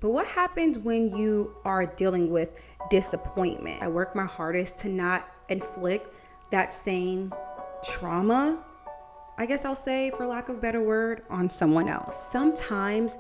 But what happens when you are dealing with disappointment? I work my hardest to not inflict that same trauma, I guess I'll say, for lack of a better word, on someone else. Sometimes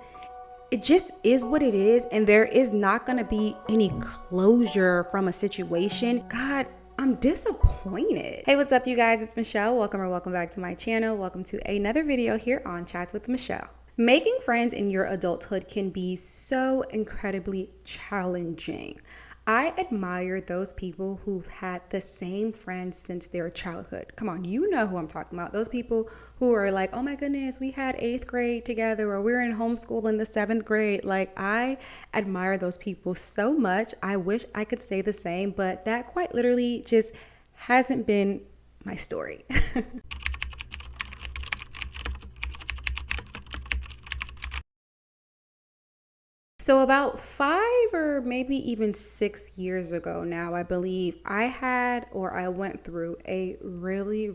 it just is what it is, and there is not going to be any closure from a situation. God, I'm disappointed. Hey, what's up, you guys? It's Michelle. Welcome back to my channel. Welcome to another video here on Chats with Michelle. Making friends in your adulthood can be so incredibly challenging. I admire those people who've had the same friends since their childhood. Come on, you know who I'm talking about. Those people who are like, oh my goodness, we had 8th grade together, or we're in homeschool in the 7th grade. Like, I admire those people so much. I wish I could say the same, but that quite literally just hasn't been my story. So about 5 or maybe even 6 years ago now, I believe I went through a really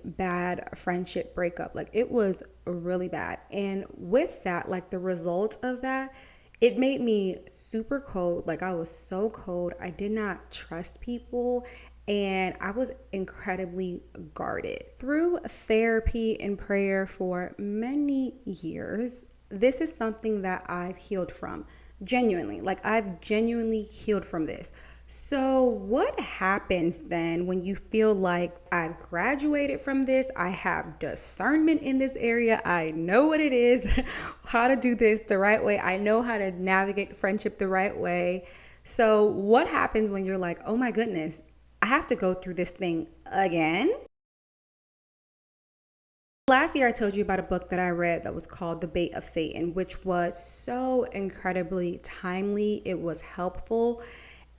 bad friendship breakup. Like, it was really bad. And with that, like, the results of that, it made me super cold. Like, I was so cold. I did not trust people. And I was incredibly guarded. Through therapy and prayer for many years, this is something that I've healed from. Genuinely. Like, I've genuinely healed from this. So what happens then when you feel like I've graduated from this? I have discernment in this area. I know what it is, how to do this the right way. I know how to navigate friendship the right way. So what happens when you're like, oh my goodness, I have to go through this thing again? Last year, I told you about a book that I read that was called The Bait of Satan, which was so incredibly timely. It was helpful.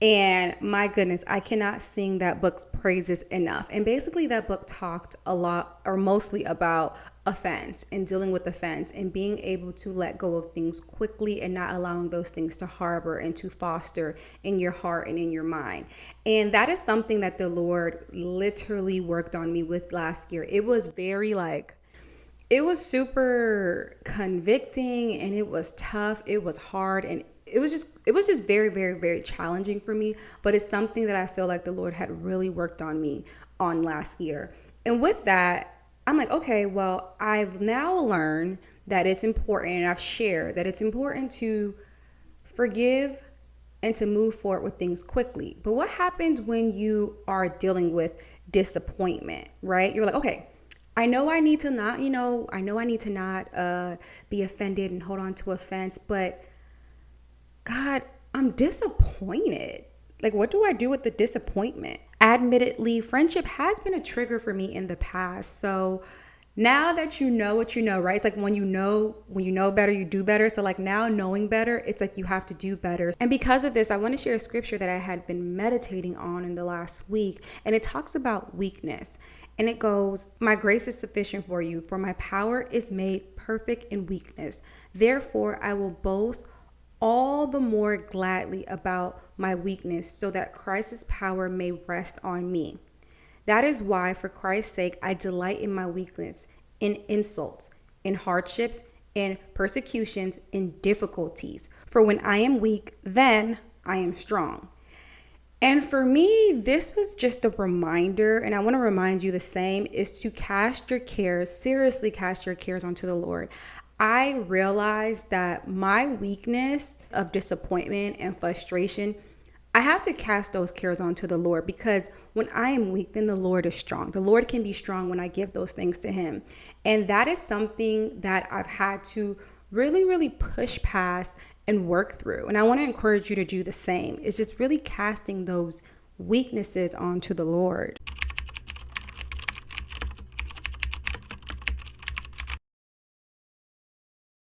And my goodness, I cannot sing that book's praises enough. And basically, that book talked a lot, or mostly, about offense and dealing with offense and being able to let go of things quickly and not allowing those things to harbor and to foster in your heart and in your mind. And that is something that the Lord literally worked on me with last year. It was it was super convicting, and it was tough. It was hard, and it was just very challenging for me. But it's something that I feel like the Lord had really worked on me on last year. And with that, I'm like, okay, well, I've now learned that it's important, and I've shared that it's important to forgive and to move forward with things quickly. But what happens when you are dealing with disappointment, right? You're like, okay, I know I need to not, be offended and hold on to offense, but God, I'm disappointed. Like, what do I do with the disappointment? Admittedly, friendship has been a trigger for me in the past. So now that you know what you know, right? It's like when you know better, you do better. So like, now knowing better, it's like you have to do better. And because of this, I want to share a scripture that I had been meditating on in the last week. And it talks about weakness. And it goes, my grace is sufficient for you, for my power is made perfect in weakness. Therefore, I will boast all the more gladly about my weakness, so that Christ's power may rest on me. That is why, for Christ's sake, I delight in my weakness, in insults, in hardships, in persecutions, in difficulties. For when I am weak, then I am strong. And for me, this was just a reminder, and I want to remind you the same, is to seriously cast your cares onto the Lord. I realized that my weakness of disappointment and frustration, I have to cast those cares onto the Lord, because when I am weak, then the Lord is strong. The Lord can be strong when I give those things to him. And that is something that I've had to really push past and work through. And I want to encourage you to do the same. It's just really casting those weaknesses onto the Lord.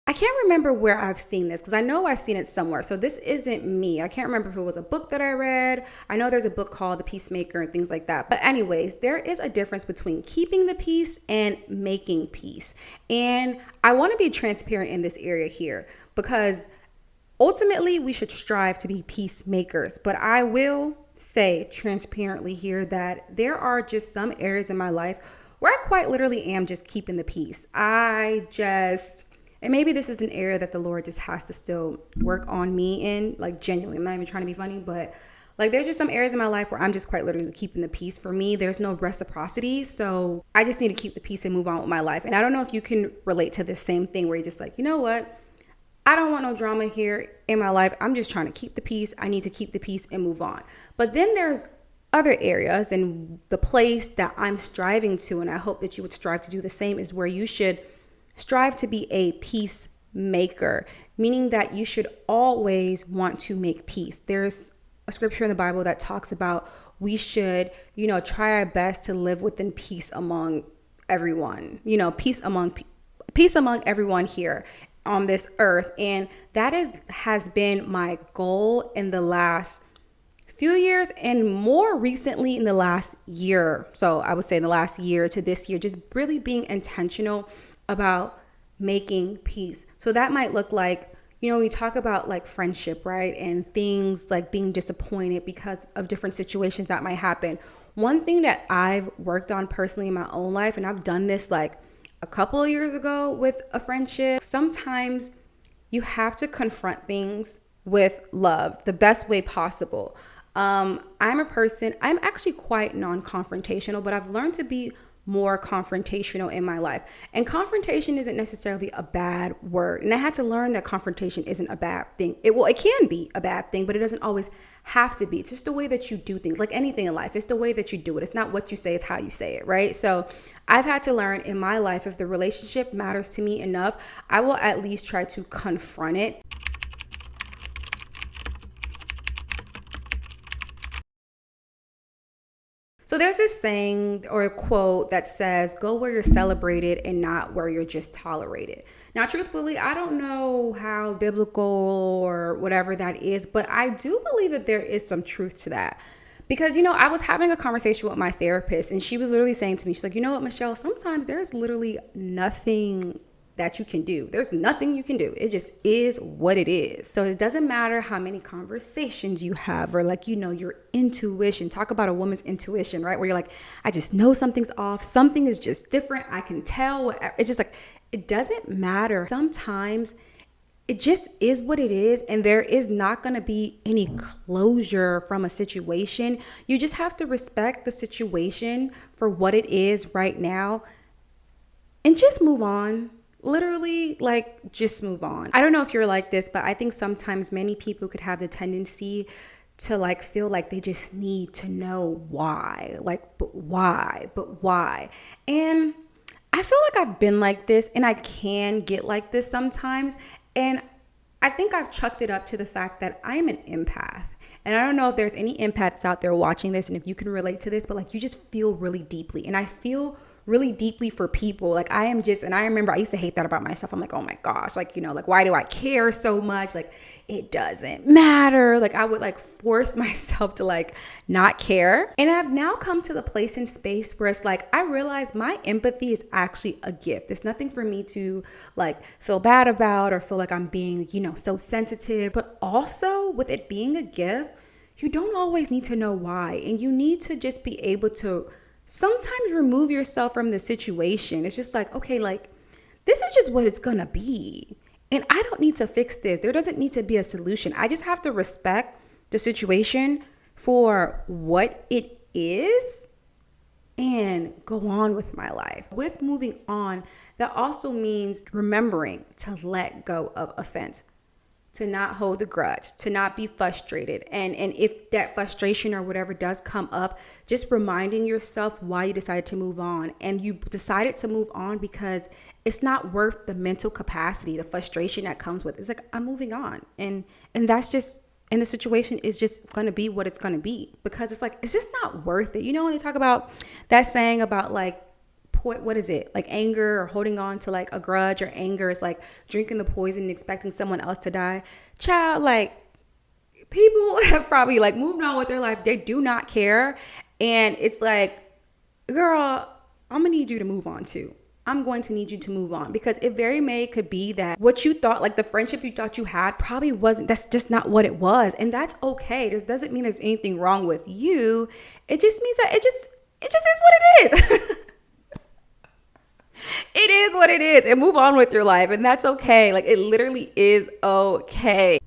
I can't remember where I've seen this, because I know I've seen it somewhere. So this isn't me. I can't remember if it was a book that I read. I know there's a book called The Peacemaker and things like that. But anyways, there is a difference between keeping the peace and making peace. And I want to be transparent in this area here, because ultimately we should strive to be peacemakers. But I will say transparently here that there are just some areas in my life where I quite literally am just keeping the peace. And maybe this is an area that the Lord just has to still work on me in, like genuinely. I'm not even trying to be funny, but like there's just some areas in my life where I'm just quite literally keeping the peace. For me, there's no reciprocity. So I just need to keep the peace and move on with my life. And I don't know if you can relate to this same thing where you're just like, you know what? I don't want no drama here in my life. I'm just trying to keep the peace. I need to keep the peace and move on. But then there's other areas, and the place that I'm striving to, and I hope that you would strive to do the same, is where you should strive to be a peacemaker, meaning that you should always want to make peace. There's a scripture in the Bible that talks about we should, try our best to live within peace among everyone, peace among everyone here on this earth. And that has been my goal in the last few years, and more recently in the last year. So I would say in the last year to this year, just really being intentional about making peace. So that might look like, we talk about like friendship, right? And things like being disappointed because of different situations that might happen. One thing that I've worked on personally in my own life, and I've done this like a couple of years ago with a friendship, sometimes you have to confront things with love, the best way possible. I'm actually quite non-confrontational, but I've learned to be more confrontational in my life. And confrontation isn't necessarily a bad word. And I had to learn that confrontation isn't a bad thing. It can be a bad thing, but it doesn't always have to be. It's just the way that you do things, like anything in life. It's the way that you do it. It's not what you say, it's how you say it, right? So I've had to learn in my life, if the relationship matters to me enough, I will at least try to confront it. So there's this saying or a quote that says, go where you're celebrated and not where you're just tolerated. Now, truthfully, I don't know how biblical or whatever that is, but I do believe that there is some truth to that. Because, I was having a conversation with my therapist, and she was literally saying to me, she's like, you know what, Michelle, sometimes there's literally nothing that you can do. There's nothing you can do. It just is what it is. So it doesn't matter how many conversations you have, or like, your intuition. Talk about a woman's intuition, right? Where you're like, I just know something's off. Something is just different. I can tell. It's just like, it doesn't matter. Sometimes it just is what it is. And there is not going to be any closure from a situation. You just have to respect the situation for what it is right now and just move on. Literally, like, just move on. I don't know if you're like this, but I think sometimes many people could have the tendency to like feel like they just need to know why. Like, but why? And I feel like I've been like this, and I can get like this sometimes. And I think I've chucked it up to the fact that I am an empath. And I don't know if there's any empaths out there watching this and if you can relate to this, but like you just feel really deeply. And I feel really deeply for people. Like I remember I used to hate that about myself. I'm like, oh my gosh, like, like, why do I care so much? Like, it doesn't matter. Like I would like force myself to like not care. And I've now come to the place and space where it's like, I realize my empathy is actually a gift. It's nothing for me to like feel bad about or feel like I'm being, so sensitive, but also with it being a gift, you don't always need to know why. And you need to just be able to sometimes remove yourself from the situation. It's just like, okay, like this is just what it's gonna be. And I don't need to fix this. There doesn't need to be a solution. I just have to respect the situation for what it is and go on with my life. With moving on, that also means remembering to let go of offense, to not hold the grudge, to not be frustrated. And if that frustration or whatever does come up, just reminding yourself why you decided to move on. And you decided to move on because it's not worth the mental capacity, the frustration that comes with it. It's like, I'm moving on. And that's just, and the situation is just going to be what it's going to be, because it's like, it's just not worth it. When they talk about that saying about like, what is it? Like anger or holding on to like a grudge or anger is like drinking the poison and expecting someone else to die. Child, like people have probably like moved on with their life. They do not care. And it's like, girl, I'm gonna need you to move on too. I'm going to need you to move on, because it very may could be that what you thought, like the friendship you thought you had probably wasn't, that's just not what it was. And that's okay. This doesn't mean there's anything wrong with you. It just means that it just is what it is. It is what it is, and move on with your life, and that's okay. Like, it literally is okay.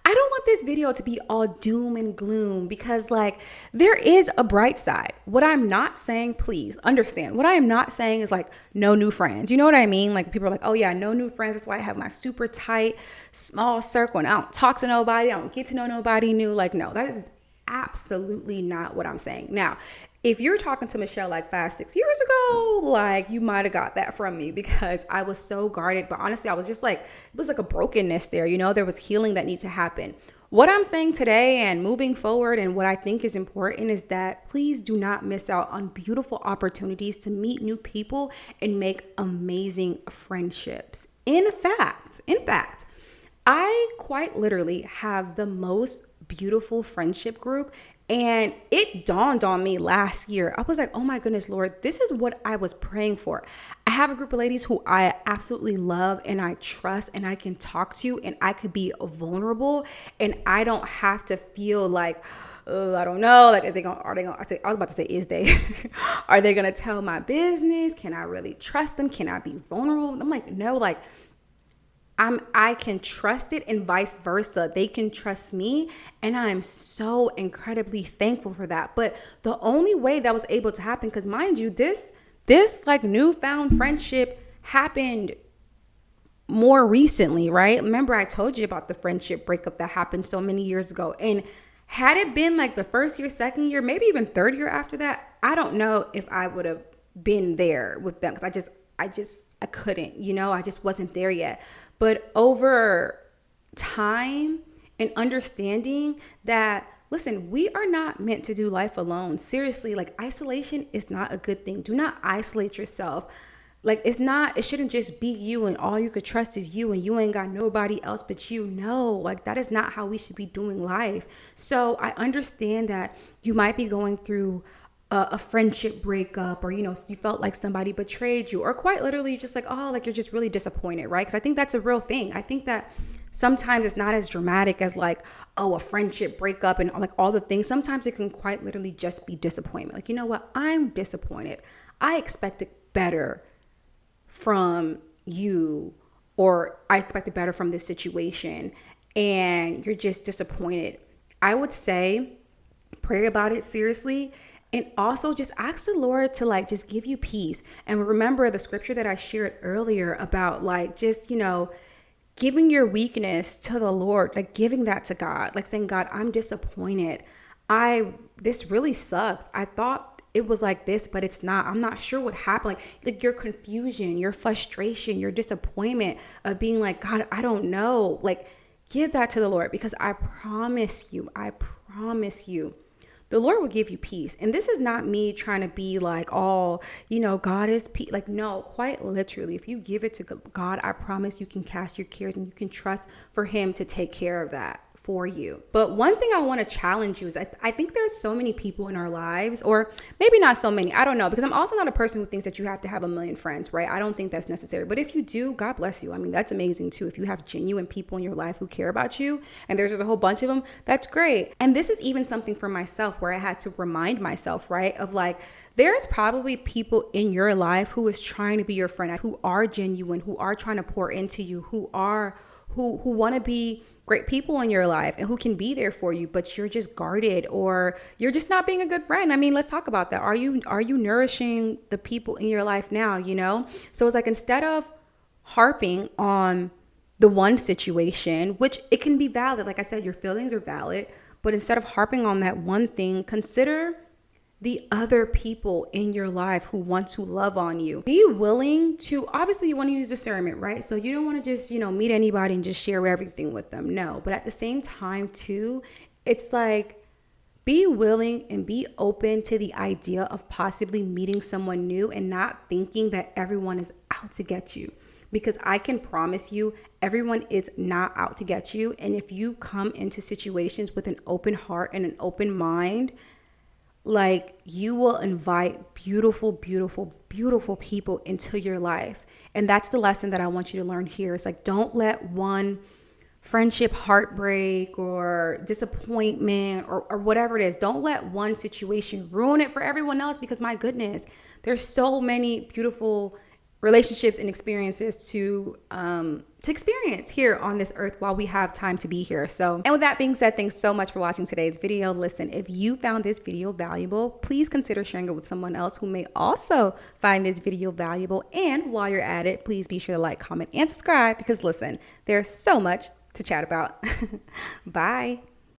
I don't want this video to be all doom and gloom because, like, there is a bright side. What I'm not saying, please understand, what I am not saying is like no new friends. You know what I mean? Like, people are like, oh yeah, no new friends. That's why I have my super tight, small circle and I don't talk to nobody. I don't get to know nobody new. Like, no, that is absolutely not what I'm saying. Now, if you're talking to Michelle like 5-6 years ago, like, you might have got that from me because I was so guarded. But honestly, I was just like, it was like a brokenness there. You know, there was healing that needed to happen. What I'm saying today and moving forward, and what I think is important, is that please do not miss out on beautiful opportunities to meet new people and make amazing friendships. In fact, I quite literally have the most beautiful friendship group. And it dawned on me last year. I was like, oh my goodness, Lord, this is what I was praying for. I have a group of ladies who I absolutely love and I trust and I can talk to and I could be vulnerable and I don't have to feel like, oh, I don't know. Like, are they gonna, I was about to say, is they, are they going to tell my business? Can I really trust them? Can I be vulnerable? I'm like, no, like, I can trust it and vice versa. They can trust me. And I'm so incredibly thankful for that. But the only way that was able to happen, because mind you, this like newfound friendship happened more recently, right? Remember, I told you about the friendship breakup that happened so many years ago. And had it been like the first year, second year, maybe even third year after that, I don't know if I would have been there with them, because I couldn't, you know, I just wasn't there yet. But over time and understanding that, listen, we are not meant to do life alone. Seriously, like, isolation is not a good thing. Do not isolate yourself. Like, it shouldn't just be you and all you could trust is you and you ain't got nobody else but you. No, like, that is not how we should be doing life. So I understand that you might be going through a friendship breakup, or, you know, you felt like somebody betrayed you, or quite literally just like, oh, like, you're just really disappointed, right? Because I think that's a real thing. I think that sometimes it's not as dramatic as like, oh, a friendship breakup and like all the things. Sometimes it can quite literally just be disappointment. Like, you know what? I'm disappointed. I expected better from you, or I expected better from this situation, and you're just disappointed. I would say pray about it seriously. And also just ask the Lord to, like, just give you peace. And remember the scripture that I shared earlier about, like, just, you know, giving your weakness to the Lord, like giving that to God, like saying, God, I'm disappointed. This really sucks. I thought it was like this, but it's not. I'm not sure what happened. Like your confusion, your frustration, your disappointment of being like, God, I don't know. Like, give that to the Lord, because I promise you, the Lord will give you peace. And this is not me trying to be like, oh, you know, God is peace. Like, no, quite literally, if you give it to God, I promise you can cast your cares and you can trust for him to take care of that for you. But one thing I want to challenge you is I think there's so many people in our lives, or maybe not so many, I don't know, because I'm also not a person who thinks that you have to have a million friends, right? I don't think that's necessary. But if you do, God bless you. I mean, that's amazing too. If you have genuine people in your life who care about you, and there's just a whole bunch of them, that's great. And this is even something for myself where I had to remind myself, right, of like, there's probably people in your life who is trying to be your friend, who are genuine, who are trying to pour into you, who want to be great people in your life and who can be there for you, but you're just guarded, or you're just not being a good friend. I mean, let's talk about that. Are you nourishing the people in your life now, you know? So it's like, instead of harping on the one situation, which it can be valid, like I said, your feelings are valid, but instead of harping on that one thing, consider the other people in your life who want to love on you. Be willing to, obviously you want to use discernment, right? So you don't want to just, you know, meet anybody and just share everything with them. No, but at the same time too, it's like, be willing and be open to the idea of possibly meeting someone new and not thinking that everyone is out to get you. Because I can promise you, everyone is not out to get you. And if you come into situations with an open heart and an open mind, like, you will invite beautiful, beautiful, beautiful people into your life. And that's the lesson that I want you to learn here. It's like, don't let one friendship heartbreak or disappointment or whatever it is. Don't let one situation ruin it for everyone else, because my goodness, there's so many beautiful relationships and experiences to experience here on this earth while we have time to be here. So, and with that being said, thanks so much for watching today's video. Listen, if you found this video valuable, please consider sharing it with someone else who may also find this video valuable. And while you're at it, please be sure to like, comment, and subscribe, because listen, there's so much to chat about. Bye.